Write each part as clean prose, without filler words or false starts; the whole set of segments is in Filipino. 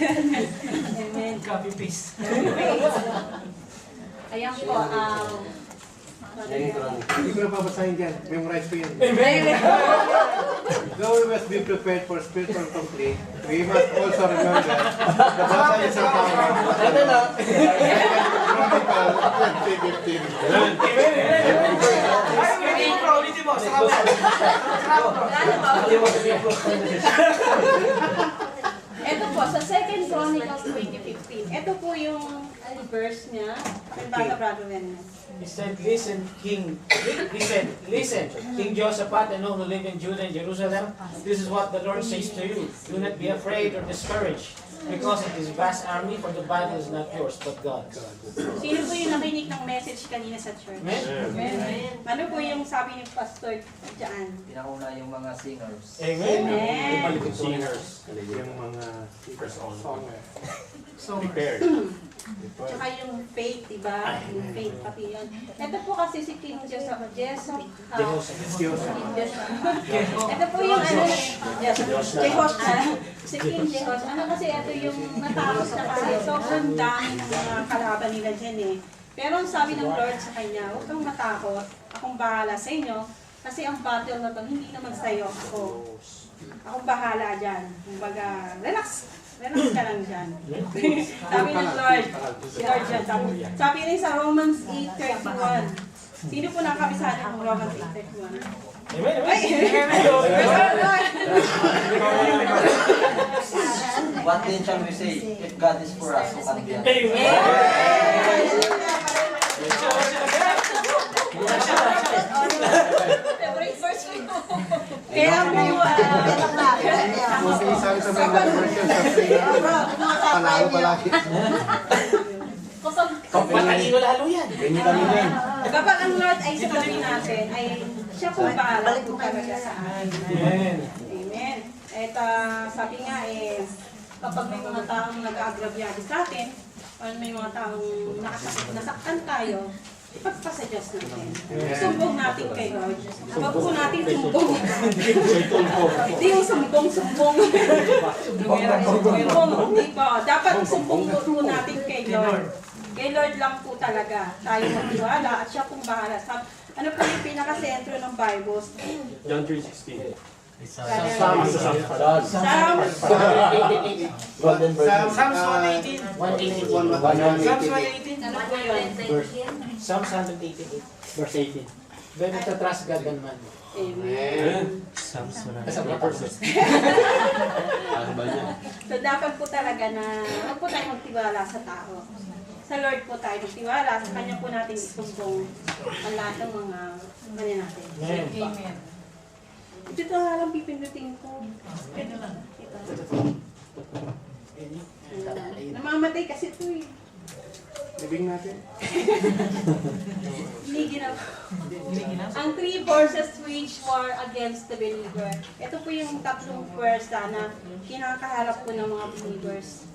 Amen. Copy paste. Ayan po, Hindi ko na papasahin dyan. Memorize ko yan. Amen. Though we must be prepared for spiritual conflict, we must also remember the battle is our power. Ito na. Chronicle 20:15. Ulitin mo. Sarap. Ito po, sa 2 Chronicles 20:15, ito po yung verse niya. Pagbaga, Brother Renan. He said, listen, King Jehoshaphat and all who live in Judah and Jerusalem, this is what the Lord says to you. Do not be afraid or discouraged, because of this vast army, for the battle is not yours, but God's. Sino po yung nakinig ng message kanina sa church? Amen. Ano po yung sabi ni Pastor dyan? Pinauna yung mga singers. Amen. Amen. Singers. Yung mga songers. Prepared. Tsaka yung faith, diba? Yung faith pati yun. Ito po kasi si King Ito po yung ano, si King Jehos. Ano kasi ito yung natakot na kasi sobrang dami ng mga kalaban nila dyan eh. Pero ang sabi ng Lord sa kanya, huwag kang matakot, akong bahala sa inyo. Kasi ang battle na to, hindi naman sa'yo ako. Akong bahala dyan. Kumbaga, relax. Relax ka lang dyan. Sabi ng Lord, si Lord dyan. Sabi rin sa Romans 8:31. Sino po nakakabisado ng Romans 8:31? Amen. Ay! What then shall we say? If God is for us, who can be against us? Favorite verse ko. Kaya po, Kung isabi sa mga commercial sa panalo palagi. Matalino lalo yan. kapag ang Lord ay sa tabi natin, ay siya po bahala po talaga sa atin. Amen. Amen. At sabi nga kapag may mga taong nag-aagrabyado sa atin, o may mga taong nasaktan tayo, ipagpasadyos natin. Sumbong natin kay Lord. Huwag po natin sumbong. Hindi yung sumbong. Sumbong, hindi po. Dapat sumbong po natin kay Lord. Kay Lord lang po talaga tayo magtiwala at siya pong bahala. Ano po yung pinaka-sentro ng Bible? John 3:16. Psalms Psalms 118. 118. Ano po yun? Psalms 188. Verse 18. Better to trust God than man. Amen. Kasi mga verses. Ano ba niya? So dapat po talaga na huwag po tayo magtiwala sa tao. Sa Lord po tayo magtiwala, sa Kanya po natin isumbong ang lahat ng mga kanya natin. Amen. Dito lang pipindutin ko. Ito lang. Namamatay kasi ito eh. Libing natin. Hindi ginap. Ang 3 forces wage war against the believer. Ito po yung tatlong pwersa na kinakaharap po ng mga believers.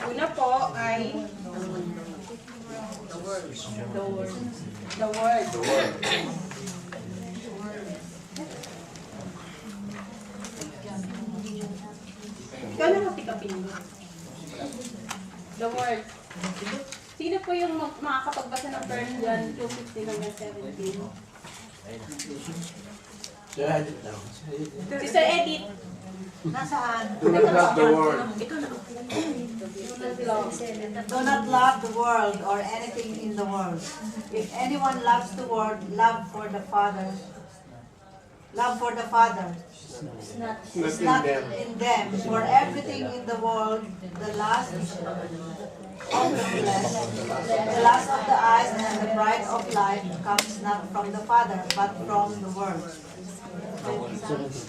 Una po ay the word. Ikaw na kapikapin mo. The word. Sino po yung makakapagbasa ng 1 John 2:15 hanggang 17? Sister Edith. Nasaan? Do not love the world. Do not love the world or anything in the world. If anyone loves the world, love for the Father is not in them. For everything in the world, the lust of the flesh, the lust of the eyes, and the pride of life comes not from the Father, but from the world.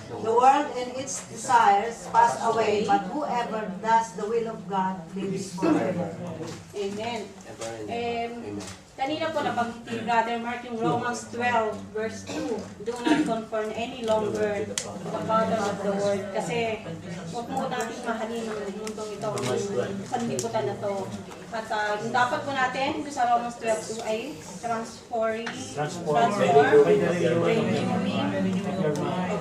The world and its desires pass away, but whoever does the will of God lives forever. Amen. Kanina po nabanggit ni Brother Mark yung Romans 12 verse 2. Do not conform any longer to the pattern of the world. Kasi huwag mo natin mahalin ang mundong ito, ang sanlibutan na to. At yung dapat po natin sa Romans 12 ay transform of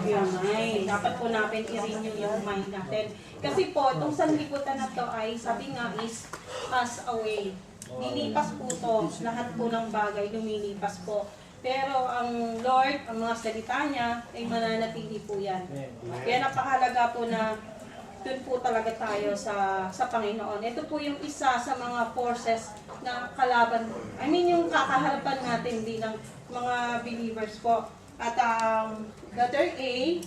your mind. Dapat po natin i-renew yung mind natin. Kasi po, itong sanlibutan na to ay, sabi nga is, pass away. Lilipas po to, lahat po ng bagay lumilipas po. Pero ang Lord, ang mga salita niya, ay mananatili po yan. Kaya napakahalaga po na doon po talaga tayo sa Panginoon. Ito po yung isa sa mga forces na kalaban, yung kakaharapan natin bilang mga believers po. At letter A,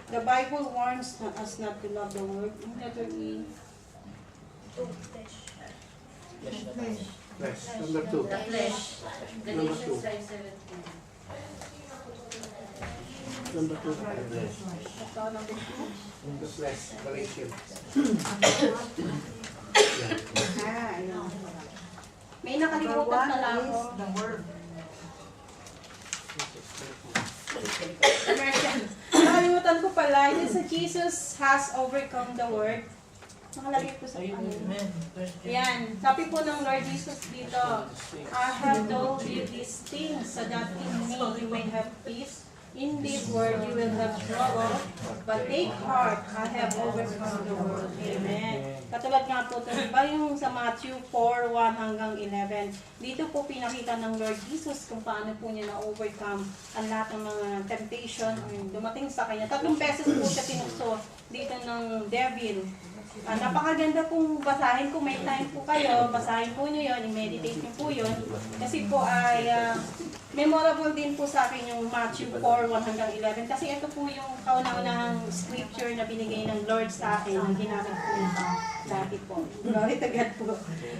the Bible warns us not to love the world. Letter E, Flesh. Number 2. The flesh. Galatians 5:17. Number 2. ito number 2. The flesh. Galatians. Ayun. May nakalimutan pala ako. The word. Nakalimutan ko pala, it is that Jesus has overcome the world. Nakalagay po sa Yan. Sabi po ng Lord Jesus dito, I have told you these things so that in me you may have peace. In this world you will have trouble, but take heart, I have overcome the world. Amen. Katulad nga po ito, diba yung sa Matthew 4:1 hanggang 11, dito po pinakita ng Lord Jesus kung paano po niya na-overcome ang lahat ng mga temptation dumating sa kanya. 3 beses po siya tinukso dito ng devil. Napakaganda pong basahin kung may time po kayo, basahin po nyo yun, i-meditate nyo po yun. Kasi po ay memorable din po sa akin yung Matthew 4:1 hanggang 11. Kasi ito po yung kauna-unahang scripture na binigay ng Lord sa akin, ang ginamit po nito dati po. Glory to God po.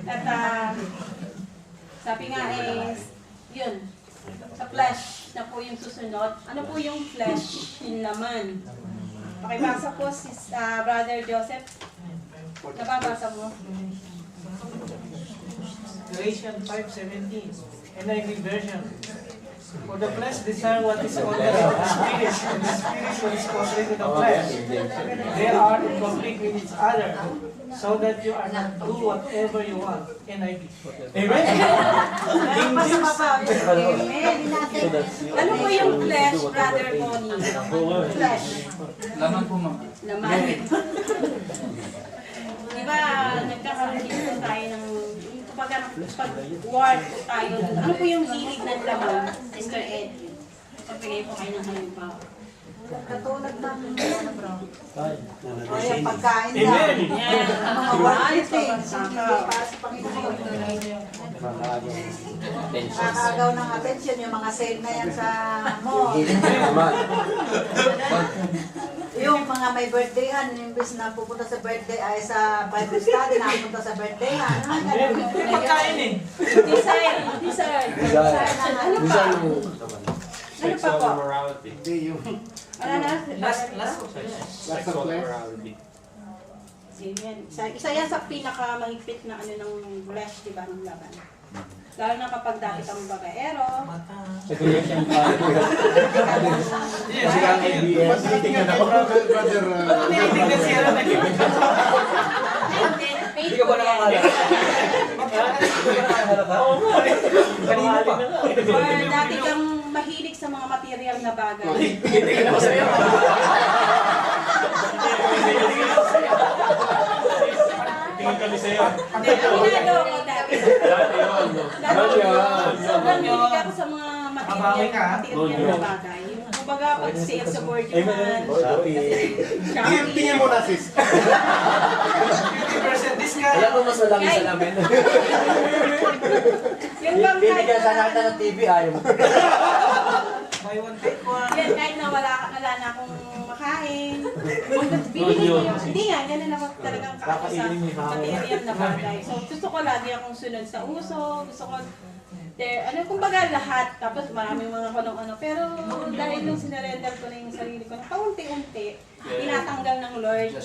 At sabi nga yun, sa flesh na po yung susunod. Ano po yung flesh? Yung laman. Pakibasa po si Brother Joseph. Nababasa mo? Galatians 5:17, NIV version. For the flesh desire what is contrary to the spirit, and the spirit what is contrary to the flesh. They are in conflict with each other, so that you are not do whatever you want. NIV. Amen. Amen. Ano po yung flesh, Brother Bonnie? Flesh. Laman po, ma'am. Laman. Diba, nagkakaroon din po tayo ng pag-word po tayo. Ano po yung hilig ng laman, Mr. Ed? Pagpigay po kayo ng halimbawa. Katulad ng bro. O yung pagkain daw. Amen. Yan. Mga worldly things. Hindi para sa Panginoon. Nakakagaw ng attention yung mga sale na yan sa mall. Yung mga may birthdayhan, imbes na pupunta sa birthday ay sa Bible study, napunta sa birthdayhan. Pagkain eh. Dessert. Ano pa? Ano pa po? morality. Hindi yung Ano na? Last last of Sexual flesh. morality. Amen. Isa yan sa pinakamahigpit na ano ng flesh, diba, ng laban. Lalo na kapag dati kang babaero. Tinitignan siya na Hindi ka ba nakakalala? Kanina pa. Or dati kang mahilig sa mga material na bagay. Tingnan ako sa'yo. Tingin kami sa'yo. Hindi, aminado ako dati. Sobrang hilig ako sa mga material na bagay. Yung kumbaga pag sale sa board yung Tingin mo na sis. 50% discount. Alam mo mas malaki sa lamin. Yung bang Binigyan sa nakita ng TV, ayaw mo. Buy one, take one. yan, kahit na wala na akong makain. Binili ko yung, hindi nga, ganun ako talagang kaako sa material na bagay. So gusto ko lagi akong sunod sa uso, gusto ko kumbaga lahat, tapos maraming mga ano, pero dahil nung sinurrender ko na yung sarili ko, paunti-unti, tinatanggal ng Lord,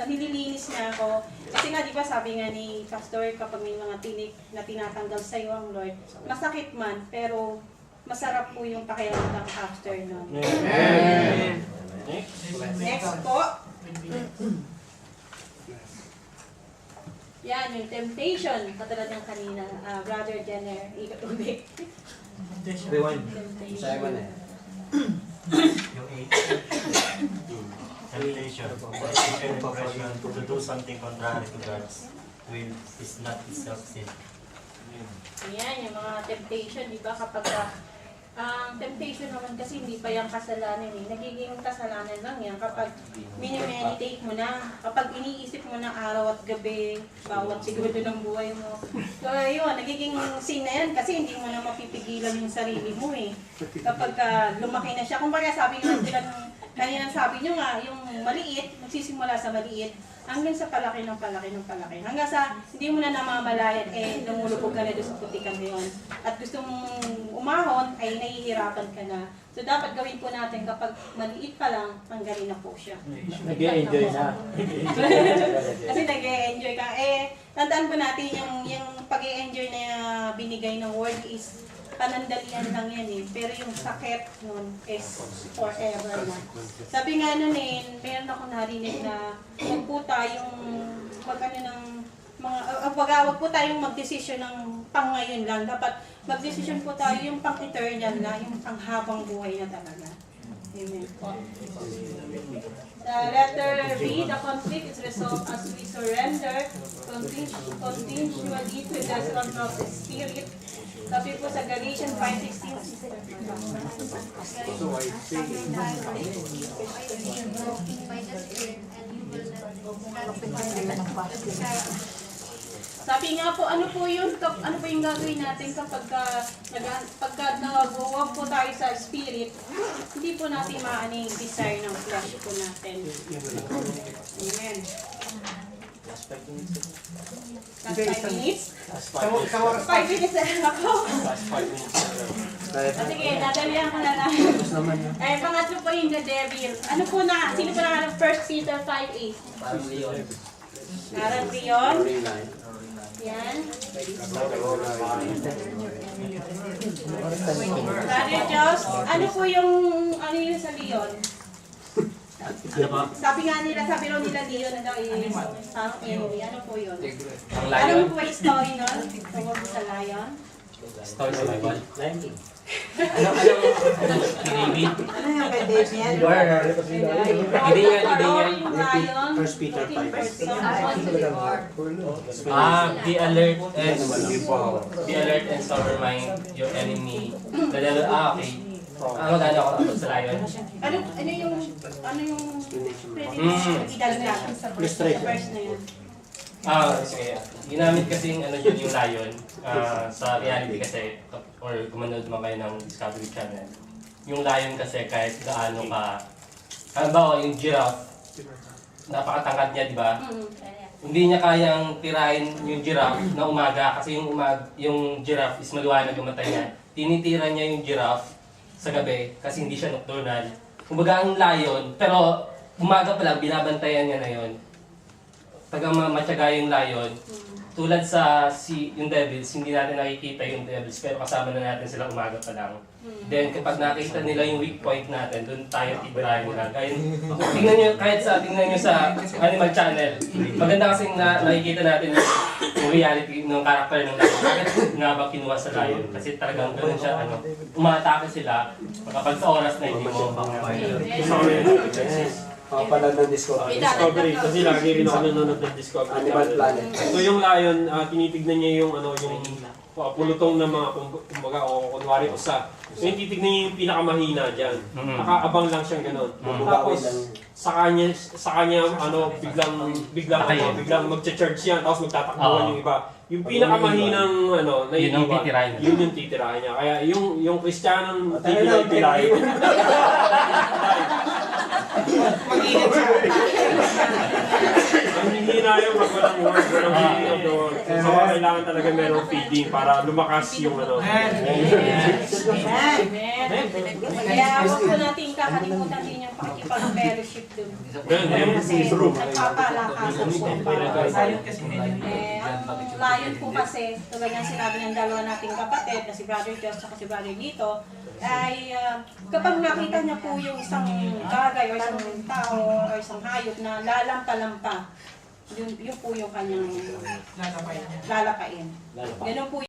nililinis niya ako. Kasi nga, di ba sabi nga ni Pastor, kapag may mga tinik na tinatanggal sa iyo ang Lord, masakit man, pero masarap po yung pakiramdam after nun. Amen. Next po. Yan, yung temptation. Katulad ng kanina, Brother Jenner, ikatubig. Rewind. Simon eh. Yung 8. Temptation. Impression to do something contrary to God's will is not itself sin. Yan, yung mga temptation, di ba? Kapag ang temptation naman kasi hindi pa yung kasalanan eh. Nagiging kasalanan lang yan kapag minimeditate mo na, kapag iniisip mo na araw at gabi, bawat segundo ng buhay mo. So yun, nagiging sin na yan kasi hindi mo na mapipigilan yung sarili mo eh. Kapag lumaki na siya, kung baga sabi nga sila kanina sabi nyo nga, yung maliit, magsisimula sa maliit, hanggang sa palaki ng palaki ng palaki. Hanggang sa hindi mo na namamalayan, lumulubog ka na doon sa putikan na yun. At gusto mong umahon, ay nahihirapan ka na. So dapat gawin po natin kapag maliit pa lang, tanggalin na po siya. Nag-enjoy na. Kasi nag-enjoy ka. Tandaan po natin yung pag-enjoy na binigay ng word is panandalian lang yan eh. Pero yung sakit nun is forever na. Sabi nga nun meron ako narinig na wag po tayong wag po tayong magdesisyon ng pang ngayon lang. Dapat magdesisyon po tayo yung pang eternal na, yung pang habang buhay na talaga. Amen. The letter B, the conflict is resolved as we surrender continually to the sword of the Spirit. Sabi po sa Galatians 5:16. Sabi nga po, ano po yung gagawin natin kapag nag-uwag po tayo sa spirit, hindi po natin maano yung desire ng flesh po natin. Amen. Last 5 minutes. Last 5 minutes? 5 5 minutes na lang ako. Last 5 minutes. Sige, dadalihan ko na lang. Pangatlo po yung the devil. Ano po na, sino po na 1 Peter 5:8? Parang Leon. Parang Leon. Yan. Brother Joss, ano po yung sa Leon? Sabi raw nila Leon na daw is parang enemy. Ano po yun? Ang Ano lion. po yung story nun? Tungkol po sa lion? Story sa Bible. Ano yung kay Damien? Yung lion. 1 Peter 5. Be alert and sober mind your enemy. The devil, okay. Maganda ako about sa lion. Ano yung pwede mo idagdag sa verse na yun? Sige. Ginamit kasing yun yung lion. Sa reality kasi, or kumanood mo kayo ng Discovery Channel. Yung lion kasi kahit gaano ka, halimbawa yung giraffe, napakatangkad niya, di ba? Hindi niya kayang tirahin yung giraffe na umaga kasi yung giraffe is maliwanag yung mata niya. Tinitira niya yung giraffe sa gabi kasi hindi siya nocturnal. Kumbaga ang lion, pero umaga pa lang, binabantayan niya na yun. Matyaga yung lion. Tulad sa yung devils, hindi natin nakikita yung devils, pero kasama na natin sila umaga pa lang. Then kapag nakita nila yung weak point natin, doon tayo tibirahin nila. Tingnan nyo sa Animal Channel, maganda kasing nakikita natin yung reality ng character ng lion. Bakit nga ba kinuha sa lion? Kasi talagang ganun siya, umatake sila kapag sa oras na hindi mo. Panood ng Discovery. Discovery. Kasi lagi rin ako nanonood ng Discovery. Animal Planet. So yung lion, tinitignan niya yung yung pulutong ng mga kumbaga o kunwari usa. So yung titignan niya yung pinakamahina diyan. Nakaabang lang siyang gano'n. Tapos sa kanya biglang magcha-charge yan tapos magtatakbuhan yung iba. Yung pinakamahinang na Yun ang titirahin niya. yun yung titirahin niya. Kaya yung Kristiyanong titirahin. Ang hirap dinayang pag walang word, walang feeding of the word. So, kailangan talaga merong feeding para lumakas yung ano. Amen. Kaya huwag po natin kakalimutan din yung pakikipag-fellowship dun. Kasi nagpapalakasan po ang bawat. Ang layon po kasi, tulad ng sinabi ng dalawa nating kapatid, na si Brother Josh at si Brother Lito, ay kapag nakita niya po yung isang bagay o isang tao o isang hayop na lalampa-lampa, yun po yung kanyang lalapain. Ganun po